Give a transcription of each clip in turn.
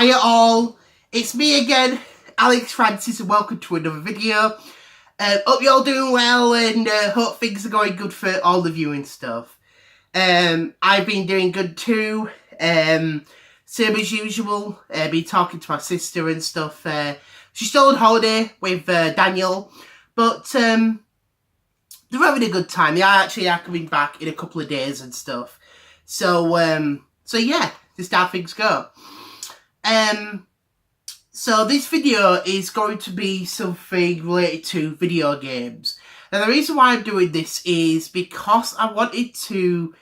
Hiya all, it's me again, Alex Francis, and welcome to another video. Hope you're all doing well, and hope things are going good for all of you and stuff. I've been doing good too, same as usual. Been talking to my sister and stuff. She's still on holiday with Daniel, but they're having a good time. They are coming back in a couple of days and stuff. So yeah, just how things go. So this video is going to be something related to video games. Now the reason why I'm doing this is because I wanted to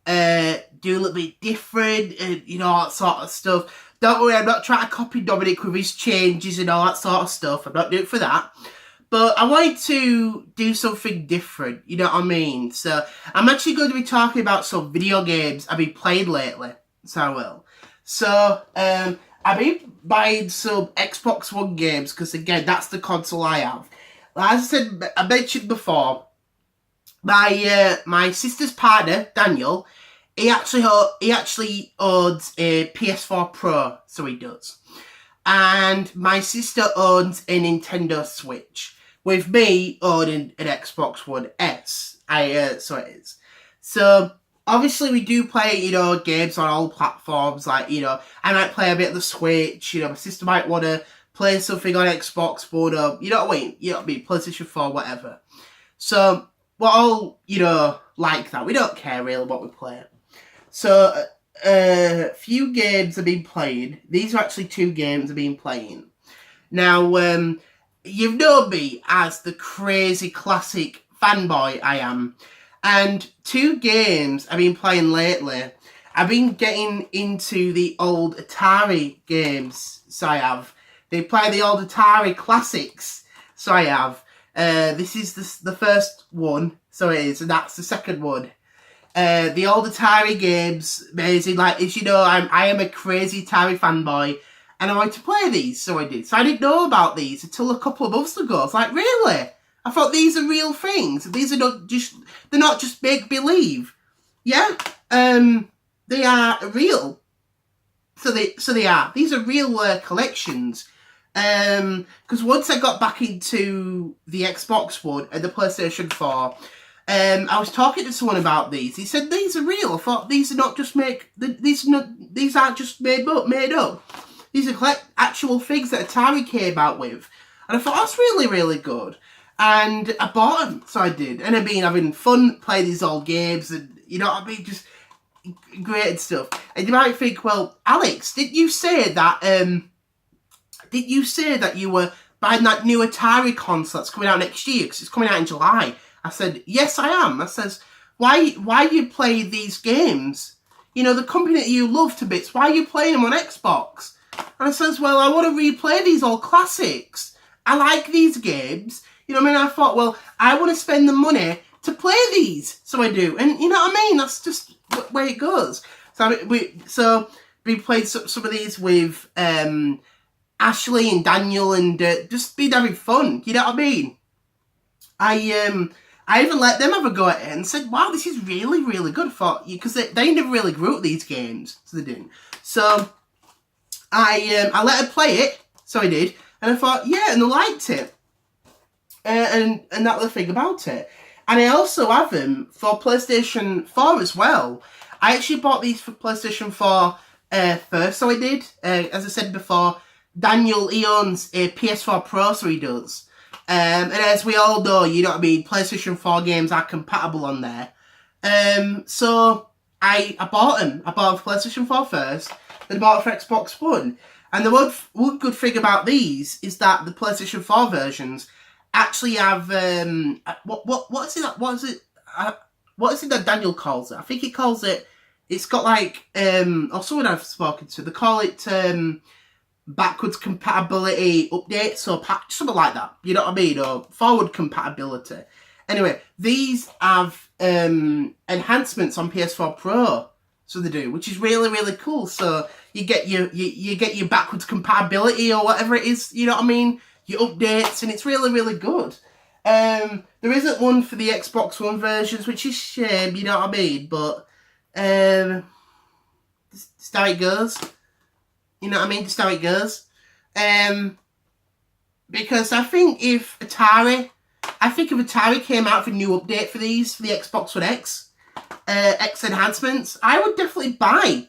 do a little bit different and, you know, that sort of stuff. Don't worry, I'm not trying to copy Dominic with his changes and all that sort of stuff. I'm not doing it for that. But I wanted to do something different, you know what I mean? So I'm actually going to be talking about some video games I've been playing lately. So I will. So, I've been buying some Xbox One games, because again, that's the console I have. As I mentioned before, my sister's partner, Daniel, he actually owns a PS4 Pro, so he does. And my sister owns a Nintendo Switch, with me owning an Xbox One S. So it is. So obviously, we do play, you know, games on all platforms. Like, you know, I might play a bit of the Switch. You know, my sister might want to play something on Xbox One, or, you know what I mean? You know what I mean? PlayStation 4, whatever. So, we're all, you know, like that. We don't care really what we play. So, a few games I've been playing. These are actually 2 games I've been playing. Now, you've known me as the crazy classic fanboy I am. And 2 games I've been playing lately. I've been getting into the old Atari games, so I have. They play the old Atari classics, so I have. This is the first one, so it is, and that's the second one. The old Atari games, amazing. Like, as you know, I am a crazy Atari fanboy, and I wanted to play these, so I did. So I didn't know about these until a couple of months ago. I was like, really? I thought these are real things. These are they're not just make-believe. Yeah, they are real. So they are. These are real collections. Because once I got back into the Xbox One and the PlayStation 4, I was talking to someone about these. He said these are real. I thought these are not just these aren't just made up. These are actual things that Atari came out with. And I thought that's really, really good. And I bought them, so I did. And I've been having fun playing these old games, and, you know what I mean, just great and stuff. And you might think, well, Alex, didn't you say that you were buying that new Atari console that's coming out next year, because it's coming out in July? I said, yes, I am. I says, why you play these games? You know, the company that you love to bits, why are you playing them on Xbox? And I says, well, I want to replay these old classics. I like these games. You know what I mean? I thought, well, I want to spend the money to play these. So I do. And you know what I mean? That's just where it goes. So we played some of these with Ashley and Daniel, and just been having fun. You know what I mean? I even let them have a go at it and said, wow, this is really, really good for you. Because they never really grew up these games. So they didn't. So I let her play it. So I did. And I thought, yeah, and they liked it. And that was the thing about it. And I also have them for PlayStation 4 as well. I actually bought these for PlayStation 4 first, so I did. As I said before, Daniel, he owns a PS4 Pro, so he does. And as we all know, you know what I mean, PlayStation 4 games are compatible on there. So I bought them. I bought them for PlayStation 4 first, then I bought it for Xbox One. And the one good thing about these is that the PlayStation 4 versions actually have what is it that Daniel calls it? I think he calls it. It's got like or someone I've spoken to, they call it backwards compatibility updates or patch, something like that. You know what I mean? Or forward compatibility. Anyway, these have enhancements on PS4 Pro, so they do, which is really, really cool. So you get your backwards compatibility or whatever it is. You know what I mean? Your updates, and it's really, really good. There isn't one for the Xbox One versions, which is a shame, you know what I mean? But that's how it goes. You know what I mean? Just how it goes. Because I think if Atari came out with a new update for these, for the Xbox One X, X enhancements, I would definitely buy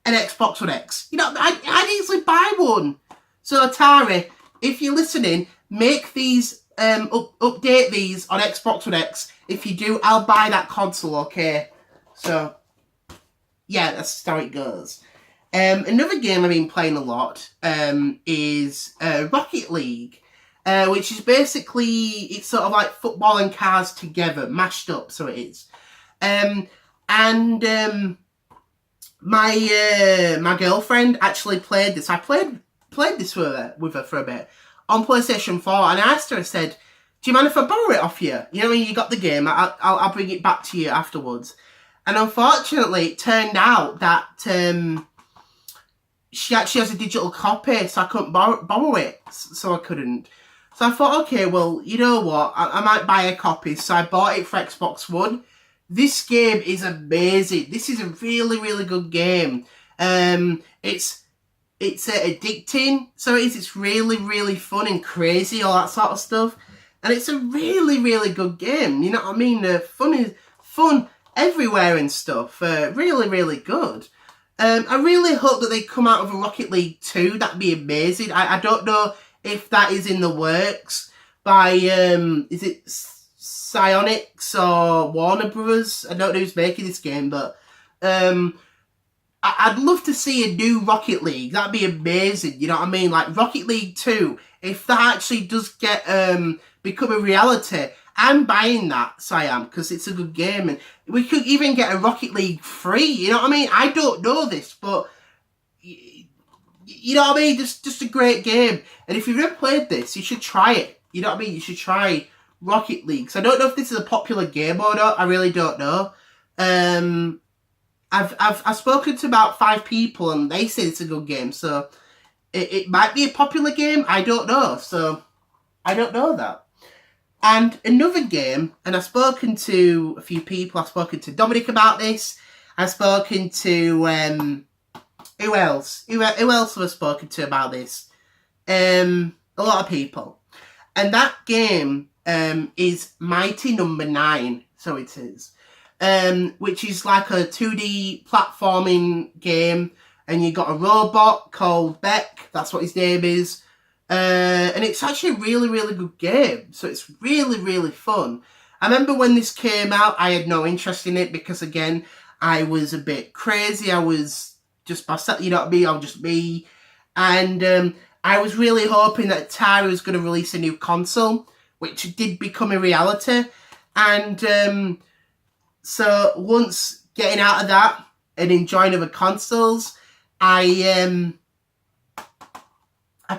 an Xbox One X. You know, I'd easily buy one. So Atari, if you're listening, make these, update these on Xbox One X. If you do, I'll buy that console, okay? So, yeah, that's how it goes. Another game I've been playing a lot is Rocket League, which is basically, it's sort of like football and cars together, mashed up, so it is. My girlfriend actually played this. I played this with her for a bit on PlayStation 4, and I asked her, I said, do you mind if I borrow it off you? You know, when you got the game, I'll bring it back to you afterwards. And unfortunately, it turned out that she actually has a digital copy, so I couldn't borrow it. So I couldn't. So I thought, okay, well, you know what? I might buy a copy. So I bought it for Xbox One. This game is amazing. This is a really, really good game. It's addicting. So it is. It's really, really fun and crazy, all that sort of stuff. And it's a really, really good game. You know what I mean? Fun everywhere and stuff. Really, really good. I really hope that they come out with a Rocket League 2. That'd be amazing. I don't know if that is in the works by, is it Psyonix or Warner Brothers? I don't know who's making this game, but I'd love to see a new Rocket League. That'd be amazing. You know what I mean? Like Rocket League 2, if that actually does get become a reality, I'm buying that, so I am, because it's a good game. And we could even get a Rocket League 3, you know what I mean? I don't know this, but you know what I mean? Just a great game. And if you've never played this, you should try it. You know what I mean? You should try Rocket League. So I don't know if this is a popular game or not. I really don't know. I've spoken to about 5 people, and they say it's a good game. So it might be a popular game. I don't know. So I don't know that. And another game, and I've spoken to a few people. I've spoken to Dominic about this. I've spoken to, who else? Who else have I spoken to about this? A lot of people. And that game is Mighty Number 9, so it is. Which is like a 2D platforming game. And you got a robot called Beck, that's what his name is. And it's actually a really, really good game. So it's really, really fun. I remember when this came out, I had no interest in it because, again, I was a bit crazy. I was just myself, you know what I mean? I was just me. And I was really hoping that Atari was going to release a new console, which did become a reality. And so once getting out of that and enjoying other consoles, I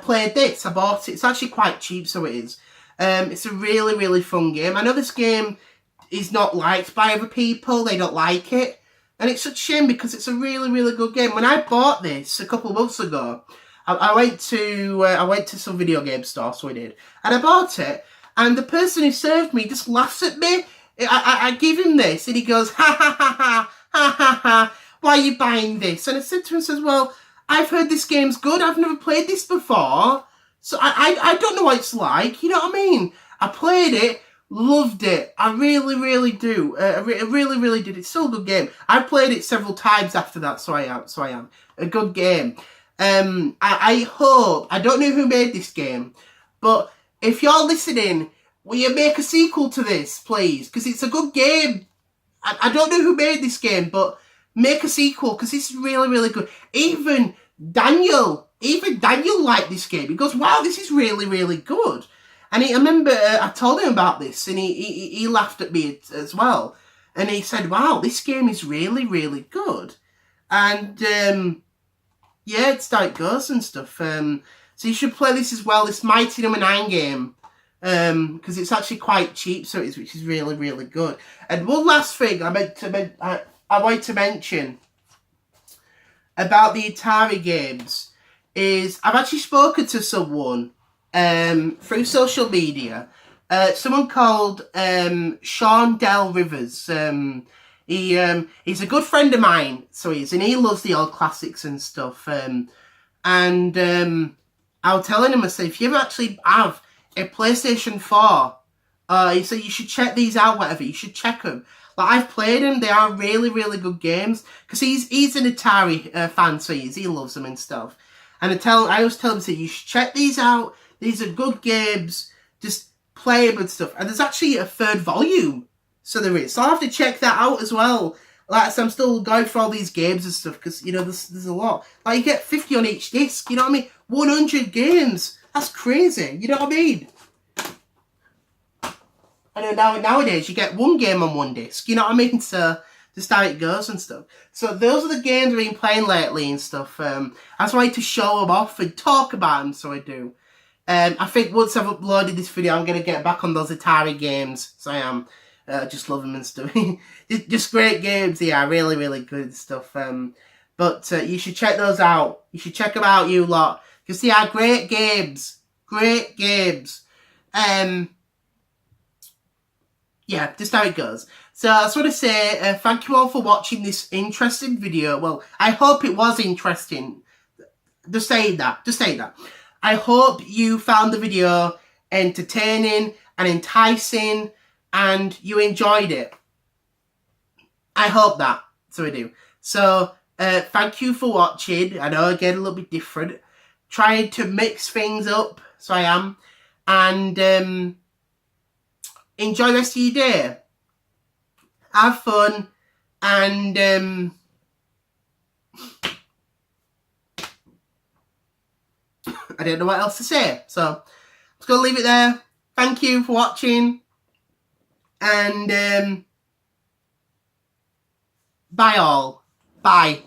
played this. I bought it. It's actually quite cheap, so it is. It's a really, really fun game. I know this game is not liked by other people. They don't like it. And it's such a shame because it's a really, really good game. When I bought this a couple of months ago, I went to some video game store, so I did. And I bought it. And the person who served me just laughs at me. I give him this, and he goes, ha, ha, ha, ha, ha, ha, ha. Why are you buying this? And I said to him, says, well, I've heard this game's good. I've never played this before. So I don't know what it's like. You know what I mean? I played it, loved it. I really, really do. I really, really did. It's still a good game. I've played it several times after that, so I am. A good game. I hope, I don't know who made this game, but if you're listening, will you make a sequel to this, please? Because it's a good game. I don't know who made this game, but make a sequel, because it's really, really good. Even Daniel liked this game. He goes, wow, this is really, really good. And I remember I told him about this, and he laughed at me as well. And he said, wow, this game is really, really good. And, yeah, it's how it goes and stuff. So you should play this as well, this Mighty Number 9 game. Because it's actually quite cheap, so it is, which is really, really good. And one last thing I want to mention about the Atari games is I've actually spoken to someone through social media. Someone called Sean Del Rivers. He's a good friend of mine, so and he loves the old classics and stuff. I was telling him, I said, if you ever actually have a PlayStation 4, he said you should check these out, whatever. You should check them. Like, I've played them. They are really, really good games. Because he's an Atari fan, so he loves them and stuff. And I always tell him, say, you should check these out. These are good games. Just play them and stuff. And there's actually a third volume. So there is. So I'll have to check that out as well. Like I said, I'm still going for all these games and stuff. Because, you know, there's a lot. Like, you get 50 on each disc. You know what I mean? 100 games. That's crazy. You know what I mean? I know nowadays you get one game on one disc, you know what I mean? So just how it goes and stuff. So those are the games I've been playing lately and stuff. I just wanted to show them off and talk about them, so I do. I think once I've uploaded this video, I'm going to get back on those Atari games. So I am. Just love them and stuff. Just great games, yeah, really, really good stuff. But you should check those out. You should check them out, you lot. Because they are great games. Great games. Yeah, just how it goes. So I just want to say thank you all for watching this interesting video. Well, I hope it was interesting. Just saying that. I hope you found the video entertaining and enticing and you enjoyed it. I hope that. So I do. So thank you for watching. I know I get a little bit different. Trying to mix things up. So I am. And enjoy the rest of your day. Have fun. And I don't know what else to say. So I'm just going to leave it there. Thank you for watching. And bye all. Bye.